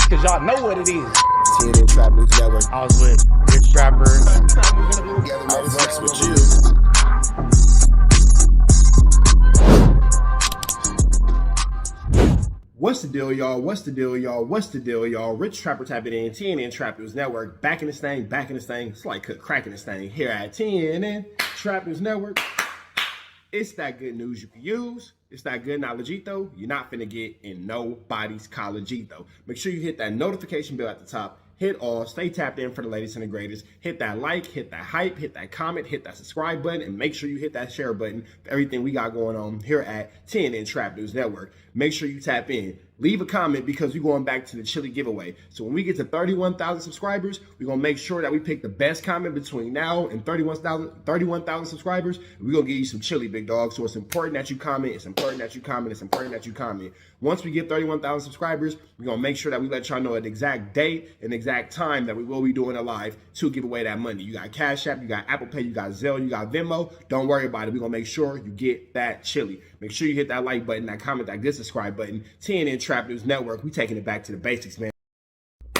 cause y'all know what it is. TNN Trap News Network. I was with Rich Trapper. I flex with you. What's the deal, y'all? What's the deal, y'all? What's the deal, y'all? Rich Trapper tapping in TNN Trap News Network. Back in this thing, back in this thing. It's like cracking this thing here at TNN Trap News Network. It's that good news you can use. It's that good knowledgeito you're not finna get in nobody's collegeito. Make sure you hit that notification bell at the top. Hit all. Stay tapped in for the latest and the greatest. Hit that like, hit that hype, hit that comment, hit that subscribe button, and make sure you hit that share button for everything we got going on here at TNN Trap News Network. Make sure you tap in. Leave a comment because we're going back to the chili giveaway. So when we get to 31,000 subscribers, we're going to make sure that we pick the best comment between now and 31,000 subscribers. We're going to give you some chili, big dog. So it's important that you comment. It's important that you comment. It's important that you comment. Once we get 31,000 subscribers, we're going to make sure that we let y'all know an exact date and exact time that we will be doing a live to give away that money. You got Cash App, you got Apple Pay, you got Zelle, you got Venmo. Don't worry about it. We're going to make sure you get that chili. Make sure you hit that like button, that comment, that good subscribe button. TNN Trap News Network. We taking it back to the basics, man.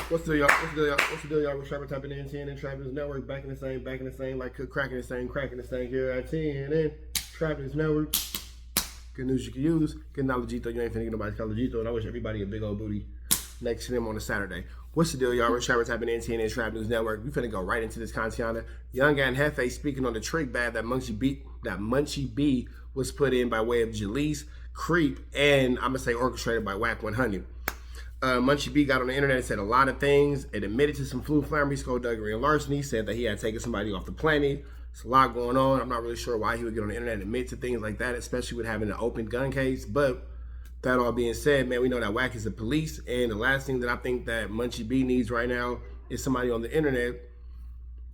What's the deal, y'all? What's the deal, y'all? What's the deal, y'all? We're Trapper tapping in TNN Trap News Network. Back in the same, like cracking the same here at TNN Trap News Network. Good news you can use. Good knowledgeito. You ain't finna get nobody's collegeito. And I wish everybody a big old booty next to them on a Saturday. What's the deal, y'all? We're Trapper tapping in TNN Trap News Network. We finna go right into this content. Young and Hefe speaking on the trick bag that Munchie B was put in by way of Jalise, Creep, and I'm gonna say orchestrated by Wack 100. Munchie B got on the internet and said a lot of things. It admitted to some flammery, skullduggery, and larceny. Said that he had taken somebody off the planet. There's a lot going on. I'm not really sure why he would get on the internet and admit to things like that, especially with having an open gun case. But that all being said, man, we know that Wack is the police, and the last thing that I think that Munchie B needs right now is somebody on the internet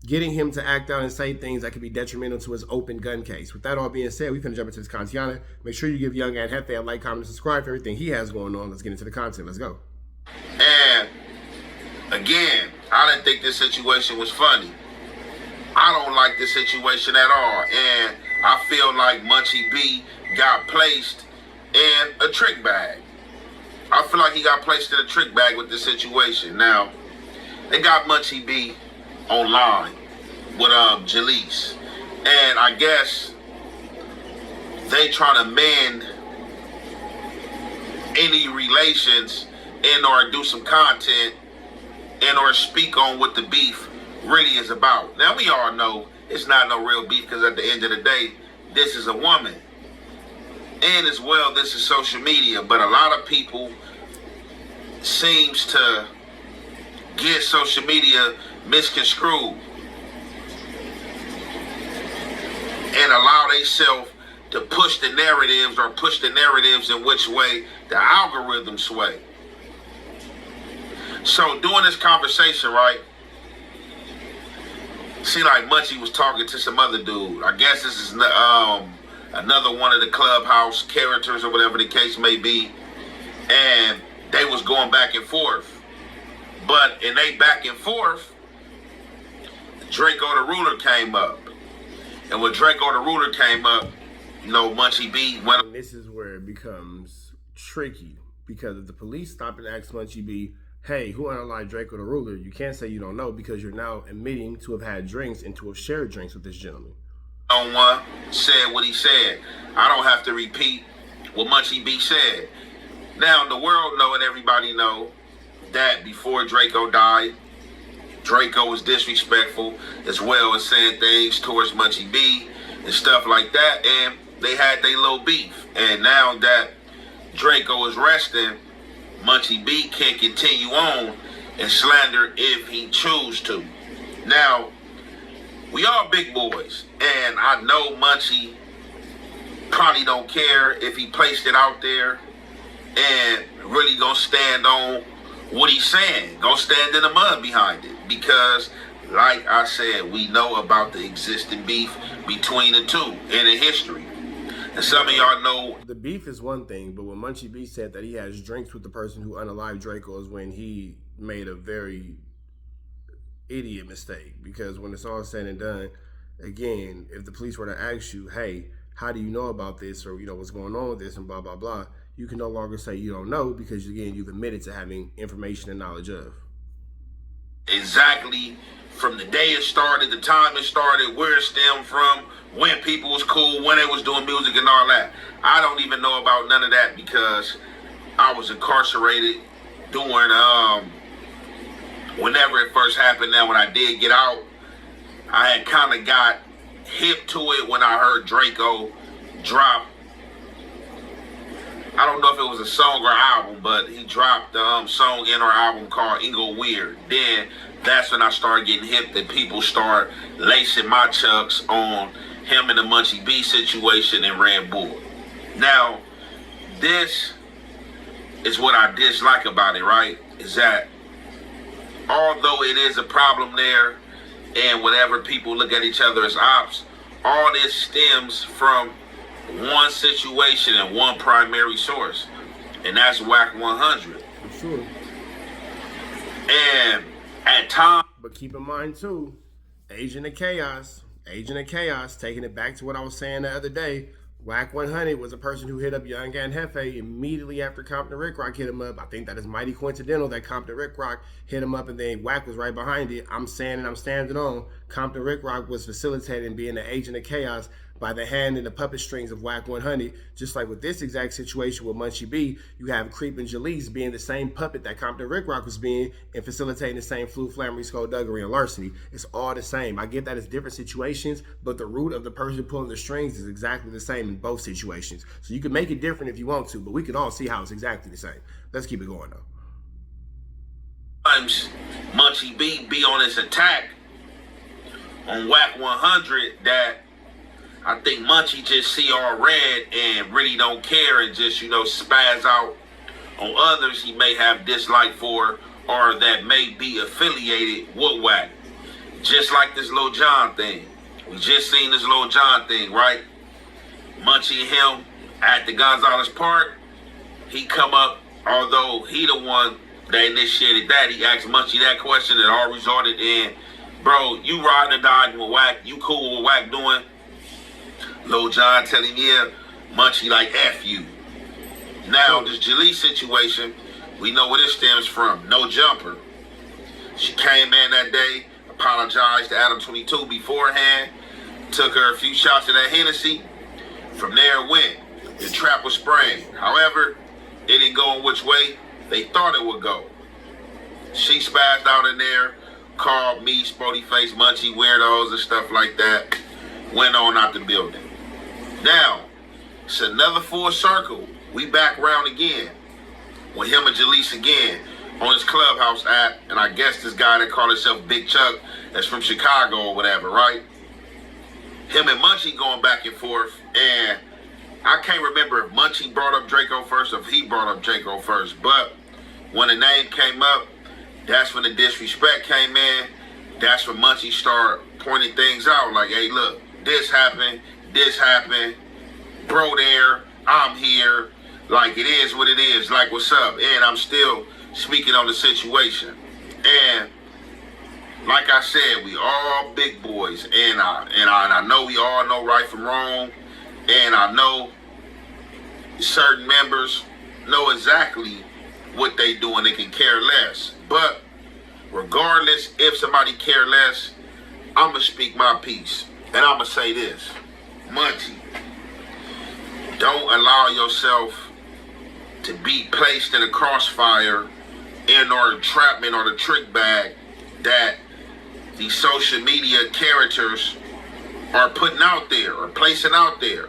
getting him to act out and say things that could be detrimental to his open gun case. With that all being said, we're going to jump into this content. Make sure you give Young and Hefe a like, comment, and subscribe for everything he has going on. Let's get into the content. Let's go. And again, I didn't think this situation was funny. I don't like this situation at all. And I feel like Munchie B got placed in a trick bag. I feel like he got placed in a trick bag with this situation. Now, they got Munchie B online with Jalise, and I guess they trying to mend any relations and or do some content and or speak on what the beef really is about. Now we all know it's not no real beef because at the end of the day, this is a woman, and as well this is social media, but a lot of people seems to get social media misconstrued and allow themselves to push the narratives in which way the algorithm sway. So during this conversation, right, see, like Munchie was talking to some other dude. I guess this is another one of the Clubhouse characters or whatever the case may be, and they was going back and forth. But in they back and forth, Draco the Ruler came up. And when Draco the Ruler came up, you know, Munchie B went up. And this is where it becomes tricky, because if the police stop and ask Munchie B, hey, who unalived Draco the Ruler, you can't say you don't know, because you're now admitting to have had drinks and to have shared drinks with this gentleman. One said what he said. I don't have to repeat what Munchie B said. Now, the world know and everybody know that before Draco died, Draco was disrespectful as well as saying things towards Munchie B and stuff like that, and they had their little beef. And now that Draco is resting, Munchie B can continue on and slander if he choose to. Now, we all big boys, and I know Munchie probably don't care if he placed it out there and really gonna stand on what he's saying, gonna stand in the mud behind it, because like I said, we know about the existing beef between the two in the history. And some of y'all know the beef is one thing, but when Munchie B said that he has drinks with the person who unalived Draco is when he made a very idiot mistake. Because when it's all said and done, again, if the police were to ask you, hey, how do you know about this, or, you know, what's going on with this and blah, blah, blah, you can no longer say you don't know because, again, you've admitted to having information and knowledge of. Exactly from the day it started, the time it started, where it stemmed from, when people was cool, when they was doing music and all that. I don't even know about none of that because I was incarcerated during whenever it first happened. Now, when I did get out, I had kind of got hip to it when I heard Draco drop. I don't know if it was a song or album, but he dropped the song in our album called Ingo Weird. Then that's when I started getting hip that people start lacing my chucks on him and the Munchie B situation and Red Bull. Now, this is what I dislike about it, right? Is that although it is a problem there, and whenever people look at each other as ops, all this stems from one situation and one primary source, and that's Wack 100. For sure. And at times, but keep in mind too, Agent of Chaos, taking it back to what I was saying the other day, Wack 100 was a person who hit up Young and Hefe immediately after Compton Rick Rock hit him up. I think that is mighty coincidental that Compton Rick Rock hit him up and then Wack was right behind it. I'm saying and I'm standing on, Compton Rick Rock was facilitating being the agent of chaos by the hand and the puppet strings of Wack 100. Just like with this exact situation with Munchie B, you have Creepin' Jalise being the same puppet that Compton Rick Rock was being and facilitating the same flu, flammery, skullduggery, and larceny. It's all the same. I get that it's different situations, but the root of the person pulling the strings is exactly the same in both situations. So you can make it different if you want to, but we can all see how it's exactly the same. Let's keep it going though. Sometimes Munchie B be on his attack on Wack 100 that I think Munchie just see all red and really don't care and just, spaz out on others he may have dislike for or that may be affiliated with Wack. Just like this Lil Jon thing. We just seen this Lil Jon thing, right? Munchie and him at the Gonzalez Park, he come up, although he the one that initiated that, he asked Munchie that question that all resulted in, bro, you riding or dying with Wack, you cool with Wack doing? Lil Jon telling him, yeah, Munchie like F you. Now, this Jalise situation, we know where this stems from. No jumper. She came in that day, apologized to Adam 22 beforehand, took her a few shots of that Hennessy. From there it went. The trap was spraying. However, it didn't go in which way they thought it would go. She spazzed out in there, called me, Spody Face, Munchie, weirdos and stuff like that. Went on out the building. Now, it's another full circle. We back around again with him and Jalise again on his Clubhouse app, and I guess this guy that called himself Big Chuck that's from Chicago or whatever, right? Him and Munchie going back and forth, and I can't remember if Munchie brought up Draco first or if he brought up Draco first, but when the name came up, that's when the disrespect came in. That's when Munchie started pointing things out like, hey, look, this happened, bro there, I'm here, like it is what it is, like what's up, and I'm still speaking on the situation. And like I said, we all big boys, and I know we all know right from wrong, and I know certain members know exactly what they do and they can care less. But regardless if somebody care less, I'm going to speak my piece. And I'm going to say this. Munchie, don't allow yourself to be placed in a crossfire or the entrapment or the trick bag that these social media characters are putting out there or placing out there.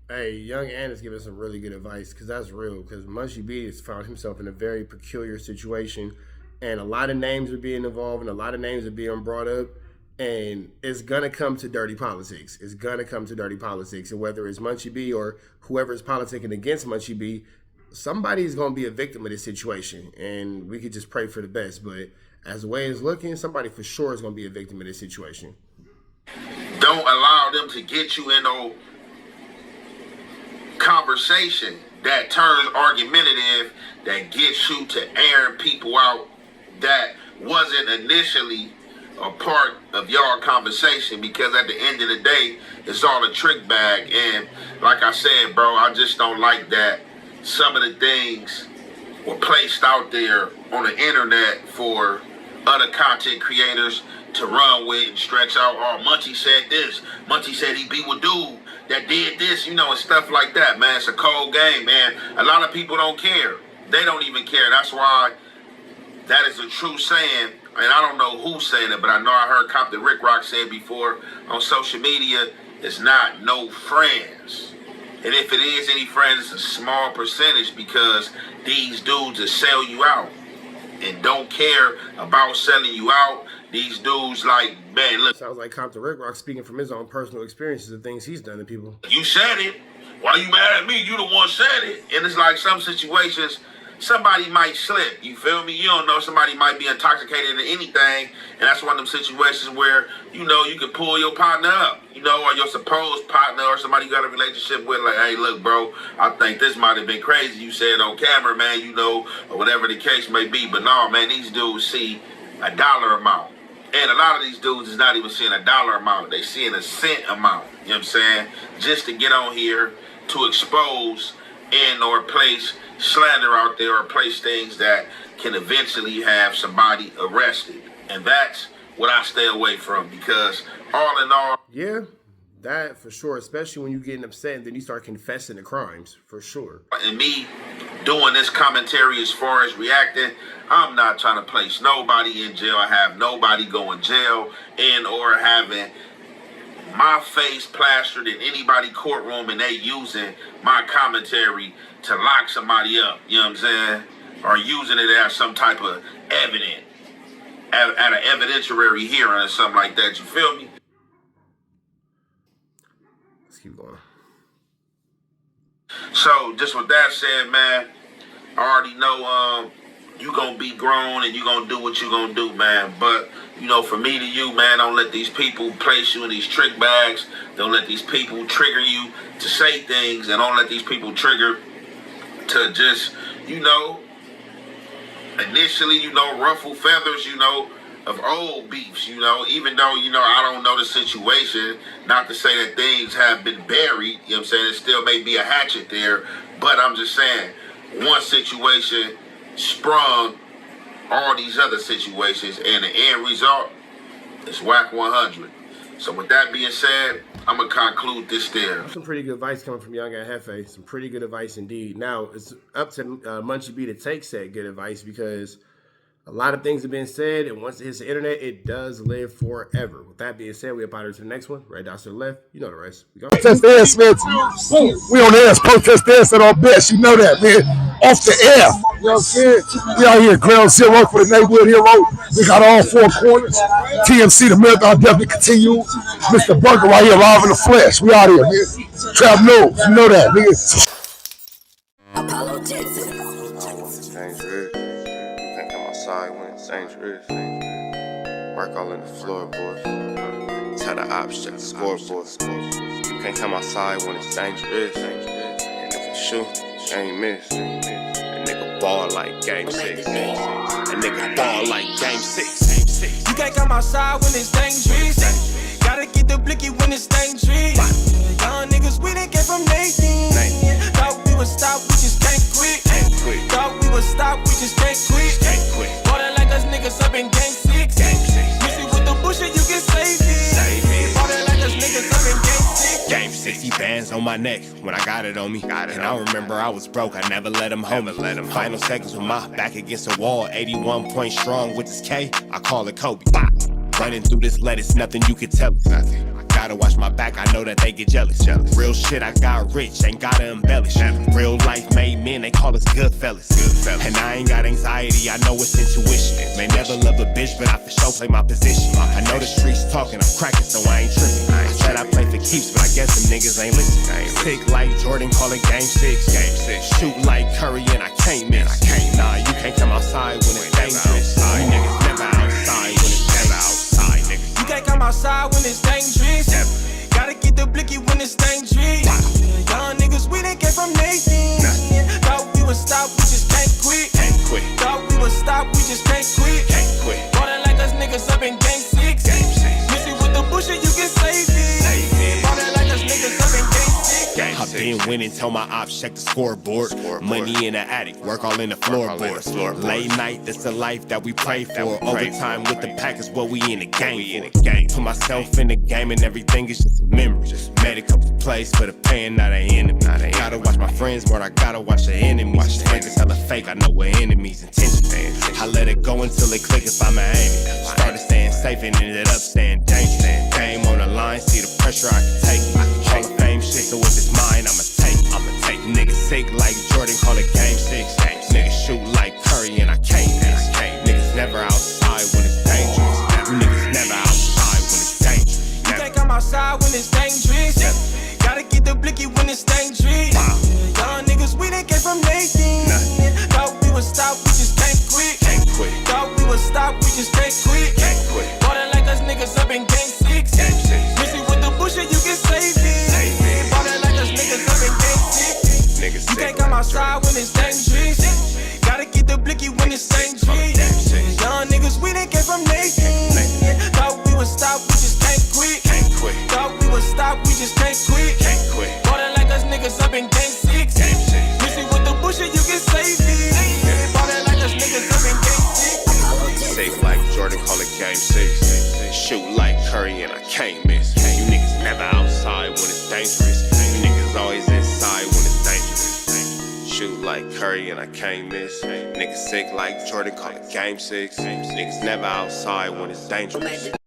Hey, Young Ann is giving some really good advice because that's real. Because Munchie B has found himself in a very peculiar situation, and a lot of names are being involved, and a lot of names are being brought up, and it's gonna come to dirty politics. It's gonna come to dirty politics, and whether it's Munchie B or whoever is politicking against Munchie B, somebody's gonna be a victim of this situation, and we could just pray for the best. But as the way it's looking, somebody for sure is gonna be a victim of this situation. Don't allow them to get you in no conversation that turns argumentative, that gets you to airing people out that wasn't initially a part of y'all conversation, because at the end of the day, it's all a trick bag. And like I said, bro, I just don't like that some of the things were placed out there on the internet for other content creators to run with and stretch out. Oh, Munchie said this. Munchie said he be with dude that did this, you know, and stuff like that, man. It's a cold game, man. A lot of people don't care. They don't even care. That's why that is a true saying, and I don't know who's saying it, but I know I heard Compton Rick Rock say it before on social media. It's not no friends. And if it is any friends, it's a small percentage, because these dudes will sell you out and don't care about selling you out. These dudes like, man, look. Sounds like Compton Rick Rock speaking from his own personal experiences and things he's done to people. You said it. Why you mad at me? You the one said it. And it's like some situations, somebody might slip. You feel me? You don't know. Somebody might be intoxicated in anything. And that's one of them situations where, you know, you can pull your partner up, you know, or your supposed partner or somebody you got a relationship with. Like, hey, look, bro, I think this might have been crazy. You said on camera, man, you know, or whatever the case may be. But no, man, these dudes see a dollar amount. And a lot of these dudes is not even seeing a dollar amount. They seeing a cent amount. You know what I'm saying? Just to get on here to expose and or place slander out there or place things that can eventually have somebody arrested. And that's what I stay away from, because all in all... Yeah, that for sure. Especially when you're getting upset and then you start confessing the crimes, for sure. And me doing this commentary as far as reacting, I'm not trying to place nobody in jail. I have nobody going jail and or having my face plastered in anybody courtroom and they using my commentary to lock somebody up, you know what I'm saying? Or using it as some type of evidence at an evidentiary hearing or something like that, you feel me? Let's keep going. So just with that said, man, I already know you gonna be grown and you gonna do what you gonna do, man. But, you know, for me to you, man, don't let these people place you in these trick bags. Don't let these people trigger you to say things, and don't let these people trigger to just, you know, initially, you know, ruffle feathers, you know, of old beefs, you know, even though, you know, I don't know the situation, not to say that things have been buried, you know what I'm saying, there still may be a hatchet there, but I'm just saying, one situation sprung all these other situations, and the end result is Wack 100. So with that being said, I'm going to conclude this there. Some pretty good advice coming from Young and Hefe. Some pretty good advice indeed. Now, it's up to Munchie B to take said good advice, because a lot of things have been said, and once it hits the internet, it does live forever. With that being said, we up out here to the next one. Right down to the left. You know the rest. We go. Protest the air, Smith. We on the air. Protest the air at our best. You know that, man. Off the air. You know what I'm saying? We out here, ground zero for the neighborhood hero. We got all four corners. TMC, the marathon definitely continue. Mr. Burger right here, live in the flesh. We out here, man. Trap knows. You know that, nigga. When it's dangerous, work all in the floorboard. Tell the ops check the scoreboard. You can't come outside when it's dangerous. And if you shoot, you ain't miss. A nigga ball like game 6. A nigga ball like game 6. You can't come outside when it's dangerous. Gotta get the blicky when it's dangerous. Young niggas, we done came from Nathan. Thought we would stop, we just can't quit. Thought we would stop, we just can't quit. Water like us niggas up in game 6. Missy with the bullshit, you can save it. Water like us niggas up in game 6. Game 60 bands on my neck when I got it on me. And I remember I was broke, I never let them hold me. Final seconds with my back against the wall. 81 point strong with this K, I call it Kobe. Running through this lettuce, nothing you can tell us. Gotta watch my back, I know that they get jealous. Real shit, I got rich, ain't gotta embellish. Real life made men, they call us good fellas. And I ain't got anxiety, I know it's intuition. May never love a bitch, but I for sure play my position. I know the streets talking, I'm cracking, so I ain't tripping. I said I play for keeps, but I guess them niggas ain't listening. Sick like Jordan, call it game 6. Shoot like Curry, and I can't miss. Nah, you can't come outside when it's dangerous. You niggas never outside when it's outside, nigga. You can't come outside when it's dangerous. Gotta get the blicky when it's dangerous. Young niggas, we done came from Nathan. Thought we would stop, we just can't quit. Thought we would stop, we just can't quit. Water like us niggas up in game 6. Missy with the bullshit, you can save it. Water like us niggas up in game 6. Up Been winning, tell my ops check the scoreboard. Money in the attic, work all in the floorboards. Late night, that's the life that we pray for. Overtime with the pack is what we in the game for. Put myself in the game and everything is just a memory. Made a couple plays for the pain, not an enemy. Gotta watch my friends more, I gotta watch the enemies. Friends is hella fake, I know what enemies intentions. I let it go until it click if I'm aiming. Started staying safe and ended up staying dangerous. Game on the line, see the pressure I can take. Hall of Fame shit, so if it's mine, I'ma take. Niggas sick like Jordan, call it game 6. Niggas shoot like Curry and I can't miss. Niggas never outside when it's dangerous. Niggas never outside when it's dangerous. You can't come outside when it's dangerous. Gotta get the blicky when it's dangerous. Young niggas, we done came from Nathan. Thought we would stop, we just can't quit. Thought we would stop, we just can't quit. Bought it like us niggas up in game 6. Miss it with the bullshit, you can save it. Bought it like us niggas up in game 6. You can't come outside when it's dangerous. Gotta get the blicky when it's dangerous. Young niggas, we done came from Nathan. Thought we would stop, we just can't quit. Thought we would stop, we just can't quit. Bought it like us niggas up in game 6. Miss it with the bullshit, you can save it. Bought it like us niggas up in game 6. Safe like Jordan, call it game 6. Shoot like Curry and I can't miss. You niggas never outside when it's dangerous. You niggas always inside when it's dangerous. Shoot like Curry and I can't miss. Niggas sick like Jordan, call it game 6. Niggas never outside when it's dangerous.